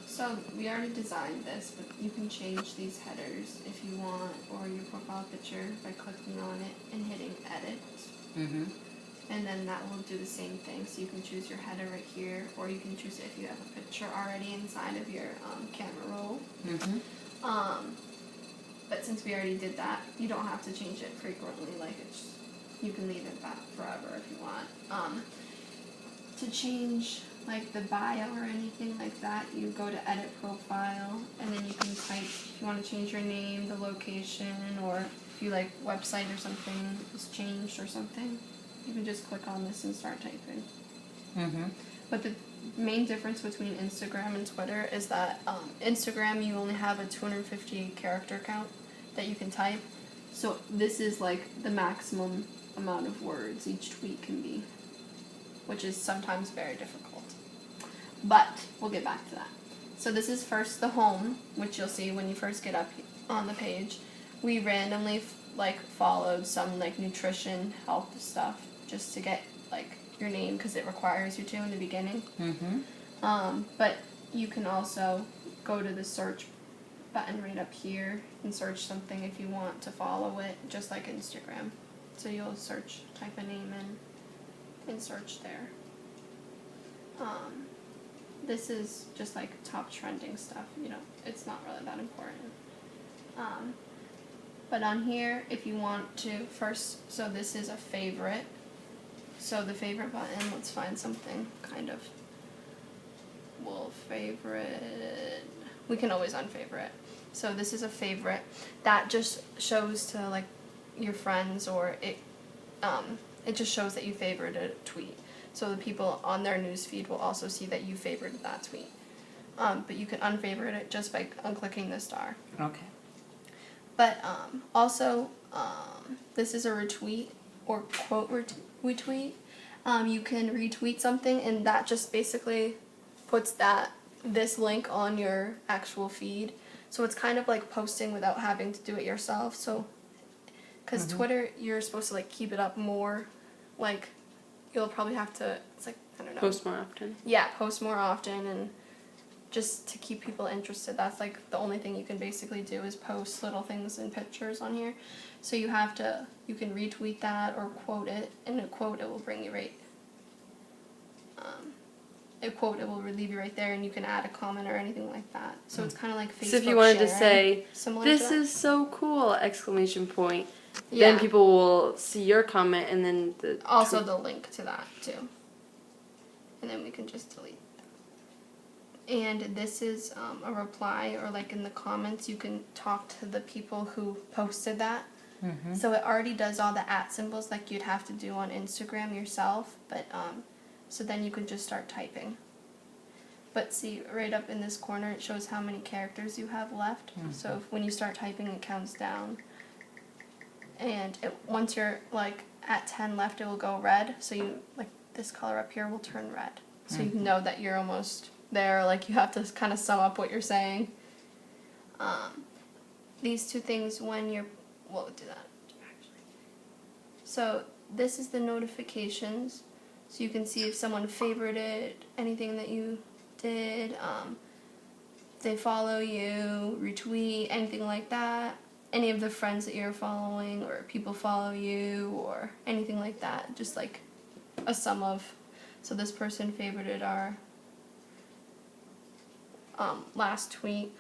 So we already designed this, but you can change these headers if you want, or your profile picture by clicking on it and hitting edit. Mm-hmm. And then that will do the same thing. So you can choose your header right here, or you can choose it if you have a picture already inside of your camera roll. Mm-hmm. But since we already did that, you don't have to change it frequently. Like you can leave it that forever if you want. To change like the bio or anything like that, you go to edit profile, and then you can type if you want to change your name, the location, or if you like website or something is changed or something. You can just click on this and start typing. Mm-hmm. But the main difference between Instagram and Twitter is that Instagram, you only have a 250 character count that you can type. So this is like the maximum amount of words each tweet can be, which is sometimes very difficult. But we'll get back to that. So this is first the home, which you'll see when you first get up on the page. We randomly followed some like nutrition, health stuff just to get like your name because it requires you to in the beginning. Mm-hmm. But you can also go to the search button right up here and search something if you want to follow it, just like Instagram. So you'll type a name in and search there. This is just like top trending stuff. It's not really that important. But on here, if you want to first, so this is a favorite. So the favorite button, let's find something we'll favorite. We can always unfavorite. So this is a favorite. That just shows to like your friends, or it just shows that you favorited a tweet. So the people on their newsfeed will also see that you favorited that tweet. But you can unfavorite it just by unclicking the star. Okay. But also, this is a retweet or quote retweet. You can retweet something, and that just basically puts this link on your actual feed. So it's kind of like posting without having to do it yourself. So, because Twitter, you're supposed to like keep it up more, like you'll probably have to. It's like, I don't know. Post more often. Yeah, post more often, and just to keep people interested. That's like the only thing you can basically do is post little things and pictures on here. So you can retweet that or quote it. In a quote, it will bring you right. A quote, it will leave you right there, and you can add a comment or anything like that. So it's kind of like Facebook. So if you wanted to sharing, say, "This is so cool!" ! Yeah. Then people will see your comment, and then the link to that too. And then we can just delete. And this is a reply, or like in the comments, you can talk to the people who posted that. Mm-hmm. So it already does all the @ symbols like you'd have to do on Instagram yourself, but so then you can just start typing. But see, right up in this corner, it shows how many characters you have left. Mm-hmm. So when you start typing, it counts down. And once you're like at 10 left, it will go red. So you like this color up here will turn red. So you know that you're almost there. Like you have to kind of sum up what you're saying. These two things when you're we'll do that actually. So this is the notifications. So you can see if someone favorited anything that you did, they follow you, retweet, anything like that. Any of the friends that you're following, or people follow you, or anything like that. Just like a sum of. So this person favorited our last tweet.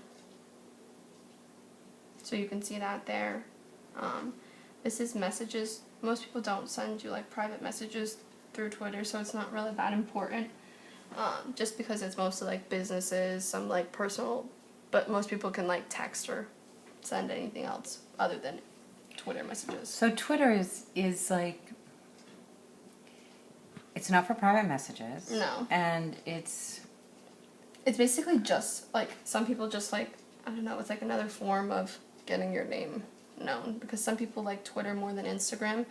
So you can see that there. This is messages. Most people don't send you like private messages through Twitter, so it's not really that important. Just because it's mostly like businesses, some like personal, but most people can like text or send anything else other than Twitter messages. So Twitter is like, it's not for private messages. No. And it's basically just like, some people just like, I don't know, it's like another form of getting your name known, because some people like Twitter more than Instagram,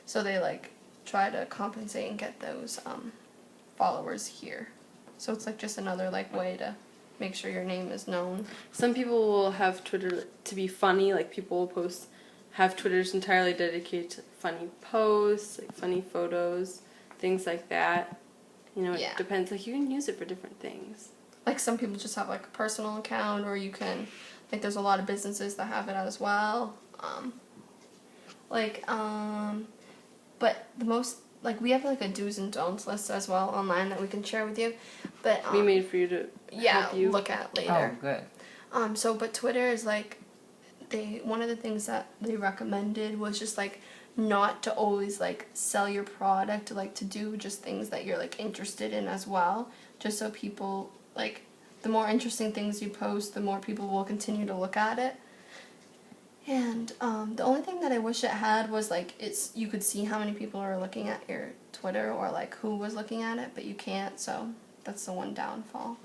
so they like try to compensate and get those followers here. So it's like just another like way to make sure your name is known. Some people will have Twitter to be funny, like people will have Twitters entirely dedicated to funny posts, like funny photos, things like that. It depends. Like you can use it for different things. like some people just have like a personal account, or you can, like there's a lot of businesses that have it as well. But the most, like we have like a do's and don'ts list as well online that we can share with you. But We made for you to help you. look at Oh, later. good. But Twitter is like, one of the things that they recommended was just like not to always like sell your product, like to do just things that you're like interested in as well, just so people, like, the more interesting things you post, the more people will continue to look at it. And the only thing that I wish it had was like, you could see how many people are looking at your Twitter, or like who was looking at it, but you can't, so that's the one downfall.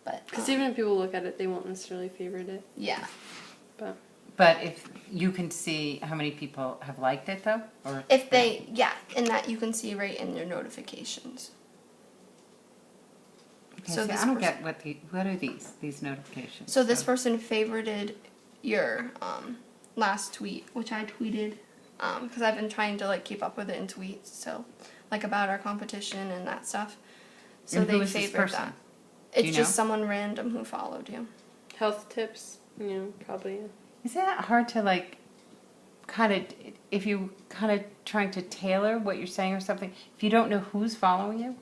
But Because even if people look at it, they won't necessarily favorite it. yeah. But if you can see how many people have liked it, though? Or If they, and that you can see right in your notifications. Okay, So see, this I don't person- get what are these notifications? So this person favorited your last tweet, which I tweeted, because I've been trying to like keep up with it in tweets, so like about our competition and that stuff. So And who they is this favored person? that. Do It's you just know? someone random who followed you. Health tips, probably. Isn't that hard to like, kind of, if you kind of trying to tailor what you're saying or something, if you don't know who's following you?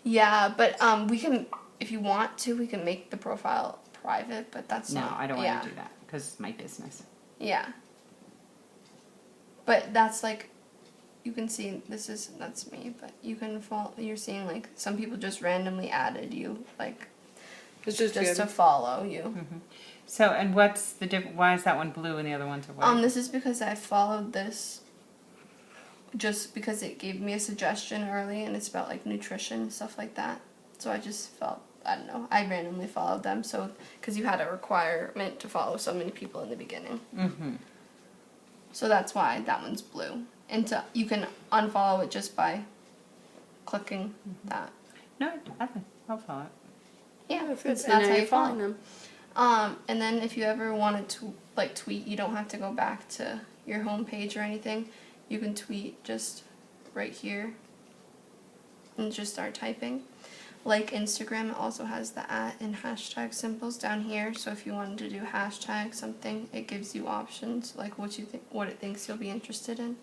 Yeah, but we can, if you want to, we can make the profile private, but that's No, not. I don't want to do that because it's my business. Yeah. But that's like, you can see, that's me, but you can follow, you're seeing like, some people just randomly added you, like, It's just good. to follow you. Mm-hmm. So, and what's the difference? Why is that one blue and the other ones are white? This is because I followed this just because it gave me a suggestion early, and it's about like nutrition, stuff like that. So I just felt, I don't know, I randomly followed them, so, because you had a requirement to follow so many people in the beginning. Mm-hmm. So that's why that one's blue. And you can unfollow it just by clicking that. No, I'll follow it. Yeah, That's good. that's And how now you you're following follow. them. And then if you ever wanted to like tweet, you don't have to go back to your home page or anything. You can tweet just right here and just start typing. Like Instagram, it also has the @ and hashtag symbols down here. So if you wanted to do hashtag something, it gives you options like what it thinks you'll be interested in.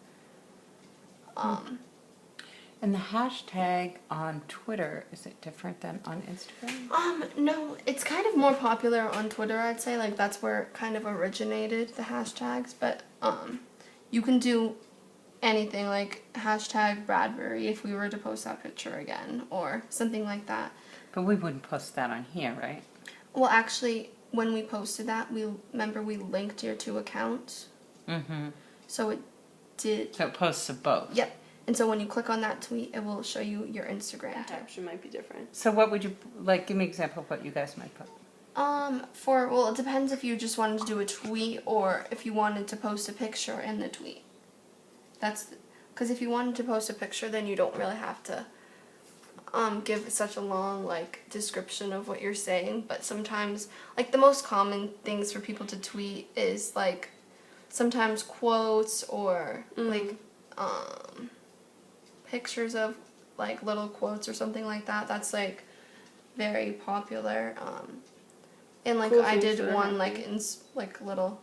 And the hashtag on Twitter, is it different than on Instagram? No, it's kind of more popular on Twitter, I'd say. Like, that's where it kind of originated, the hashtags. But, you can do anything, like hashtag Bradbury if we were to post that picture again, or something like that. But we wouldn't post that on here, right? Well, actually, when we posted that, we linked your 2 accounts. Mm-hmm. So it did. So it posts to both. Yep. And so when you click on that tweet, it will show you your Instagram too. Caption might be different. So what would you, like, give me an example of what you guys might put. Well, it depends if you just wanted to do a tweet or if you wanted to post a picture in the tweet. Because if you wanted to post a picture, then you don't really have to give such a long, like, description of what you're saying. But sometimes, like, the most common things for people to tweet is, like, sometimes quotes or, like, pictures of, like, little quotes or something like that. That's, like, very popular. And, like, Cool I things did that are one, like, happening. little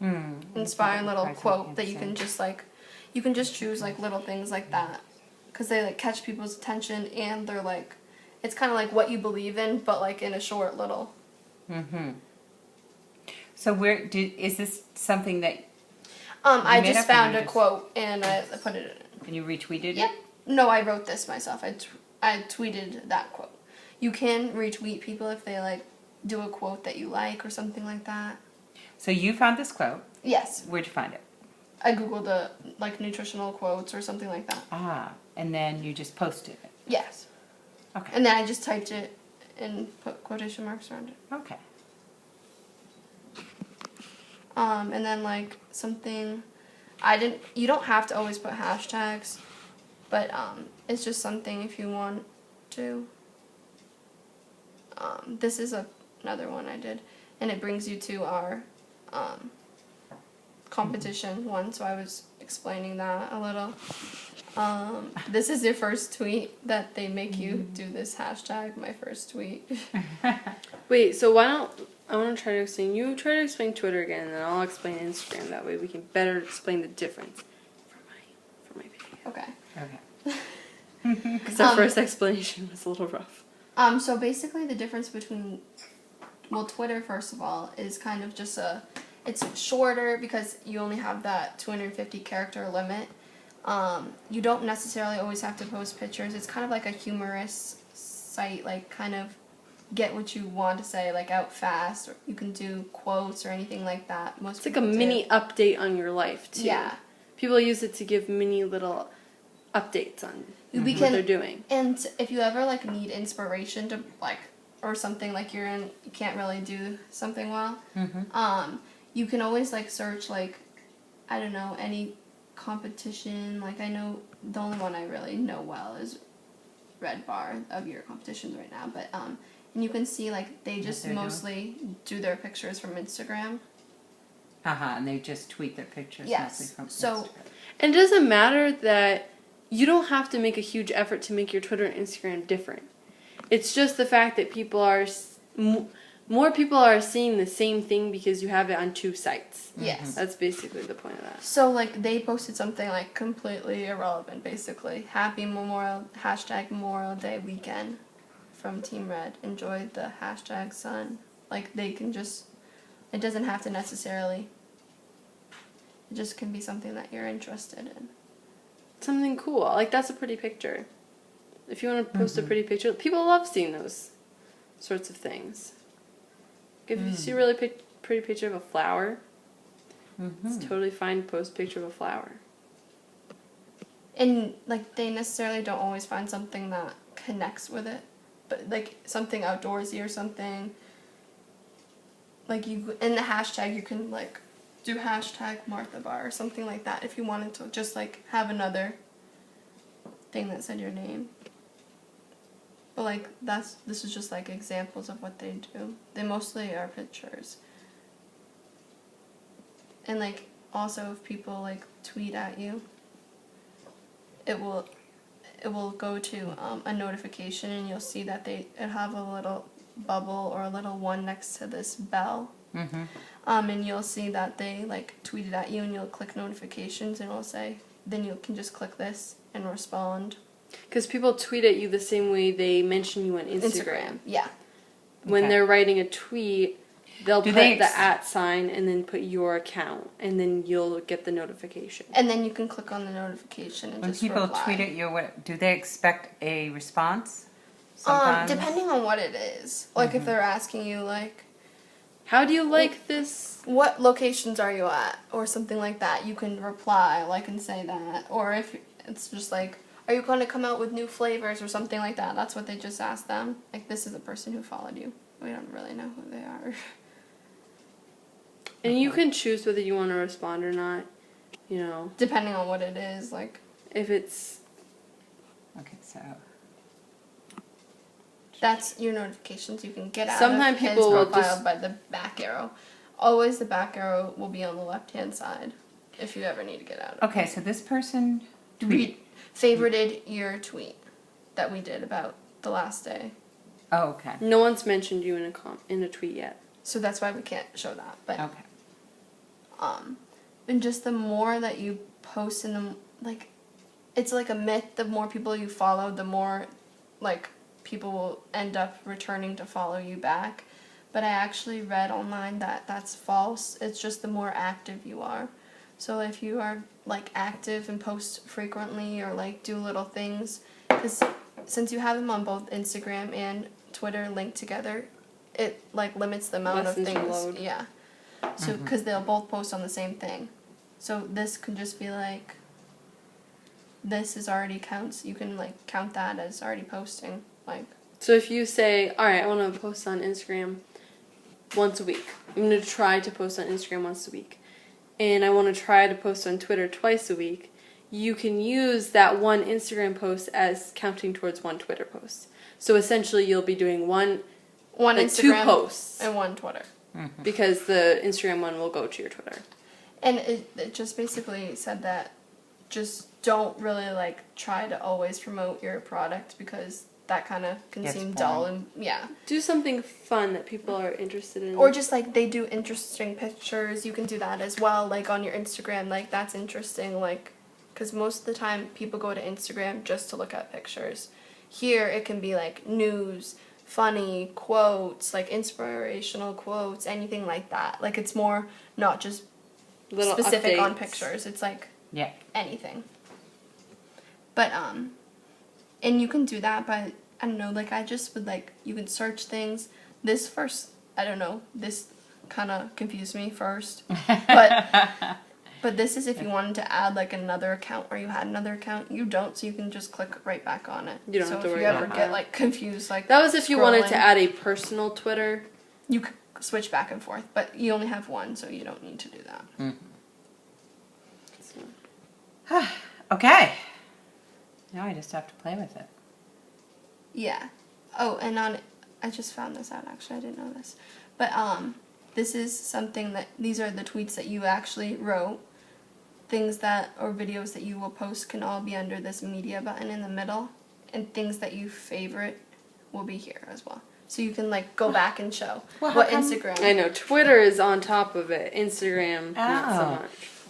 Mm. inspiring little Surprising, quote can't that you say. can just, like, you can just choose, like, little things like that. Because they, like, catch people's attention and they're, like, it's kind of like what you believe in, but, like, in a short little. Mm-hmm. So is this something that, I made just up or found you a just- quote and I put it in. and you retweeted Yep. it? No, I wrote this myself. I tweeted that quote. You can retweet people if they, like, do a quote that you like or something like that. So you found this quote. Yes. Where'd you find it? I googled like nutritional quotes or something like that. Ah, and then you just posted it. Yes. Okay. And then I just typed it and put quotation marks around it. Okay. And then like something, you don't have to always put hashtags, but it's just something if you want to. This is another one I did, and it brings you to our competition one, so I was explaining that a little. This is your first tweet that they make you do this hashtag, my first tweet. Wait, so why don't I want to try to explain? You try to explain Twitter again, and then I'll explain Instagram. That way we can better explain the difference for my video. Okay. Okay. Because our first explanation was a little rough. So basically the difference between, well, Twitter, first of all, is kind of just it's shorter because you only have that 250 character limit. You don't necessarily always have to post pictures. It's kind of like a humorous site, like kind of get what you want to say, like out fast, or you can do quotes or anything like that. It's like a mini update on your life, too. Yeah. People use it to give mini little updates on what they're doing. And if you ever, like, need inspiration to, like, or something, like you can't really do something well, you can always, like, search, like, I don't know, any competition. Like, I know the only one I really know well is Red Bar of your competitions right now, but, and you can see, like, they just mostly do their pictures from Instagram. And they just tweet their pictures mostly from Instagram. And it doesn't matter that you don't have to make a huge effort to make your Twitter and Instagram different. It's just the fact that more people are seeing the same thing because you have it on two sites. Yes. That's basically the point of that. So, like, they posted something, like, completely irrelevant, basically. Happy Memorial Day weekend from Team Red. Enjoy the hashtag sun. Like, they can just, it doesn't have to necessarily, it just can be something that you're interested in. Something cool. Like, that's a pretty picture. If you want to post a pretty picture, people love seeing those sorts of things. If you see a really pretty picture of a flower, it's totally fine to post a picture of a flower. And, like, they necessarily don't always find something that connects with it. But, like, something outdoorsy or something. Like, in the hashtag, you can, like, do hashtag Marthabar or something like that if you wanted to just, like, have another thing that said your name. But, like, this is just, like, examples of what they do. They mostly are pictures. And, like, also if people, like, tweet at you, it will go to a notification, and you'll see that it have a little bubble or a little one next to this bell. And you'll see that they, like, tweeted at you, and you'll click notifications, and it'll say, then you can just click this and respond. Because people tweet at you the same way they mention you on Instagram. Yeah. When they're writing a tweet, they'll put the @ sign and then put your account, and then you'll get the notification. And then you can click on the notification and just reply. When people tweet at you, do they expect a response? Sometimes? Depending on what it is. Like, if they're asking you, like, how do you like this? What locations are you at? Or something like that. You can reply, like, and say that. Or if it's just like, are you going to come out with new flavors or something like that? That's what they just asked them. Like, this is a person who followed you. We don't really know who they are. And you can choose whether you want to respond or not, you know. Depending on what it is, like. If it's... Okay, so... That's your notifications. You can get out Sometimes of his people will profile just... by the back arrow. Always the back arrow will be on the left-hand side if you ever need to get out of it. Okay, so this person favorited your tweet that we did about the last day. Oh, okay. No one's mentioned you in a tweet yet. So that's why we can't show that. But Okay. And just the more that you post in the, like, it's like a myth, the more people you follow, the more, like, people will end up returning to follow you back. But I actually read online that that's false. It's just the more active you are. So if you are, like, active and post frequently or, like, do little things, because since you have them on both Instagram and Twitter linked together, it, like, limits the amount of things. Load. Yeah. So, because they'll both post on the same thing. So this can just be like, this is already counts. You can, like, count that as already posting. Like. So if you say, all right, I want to post on Instagram once a week. I'm going to try to post on Instagram once a week. And I want to try to post on Twitter twice a week. You can use that one Instagram post as counting towards one Twitter post. So essentially you'll be doing Instagram two posts. And one Twitter. Because the Instagram one will go to your Twitter. And it just basically said that just don't really like try to always promote your product because that kind of can Gets seem boring. dull and yeah. Do something fun that people are interested in. Or just like they do interesting pictures, you can do that as well. Like on your Instagram, like that's interesting. Like, because most of the time people go to Instagram just to look at pictures. Here it can be like news, funny quotes, like inspirational quotes, anything like that. Like it's more not just little specific on updates. pictures. It's like Yeah. anything. But and you can do that by, I don't know, like I just would like, you can search things. This first, I don't know, this kind of confused me first. But this is if you wanted to add like another account or you had another account. You don't, so you can just click right back on it. You don't so have to if worry you ever about get that. like confused, like That was if you wanted to scrolling, add a personal Twitter. you could switch back and forth, but you only have one, so you don't need to do that. So. Okay. Now I just have to play with it. Yeah. Oh, and I just found this out actually. I didn't know this. But this is something that these are the tweets that you actually wrote. Things that or videos that you will post can all be under this media button in the middle, and things that you favorite will be here as well. So you can like go back and show Well, what how come- Instagram. I know Twitter is on top of it. Instagram, not so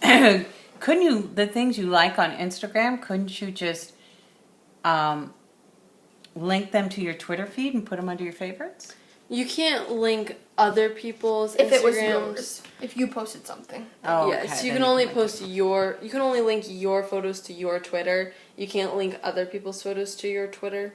Oh. much. Couldn't you, the things you like on Instagram, couldn't you just link them to your Twitter feed and put them under your favorites? You can't link other people's If it was Instagrams. yours, if you posted something. Oh, Yes, okay, you then can only link post your. You can only link your photos to your Twitter. You can't link other people's photos to your Twitter.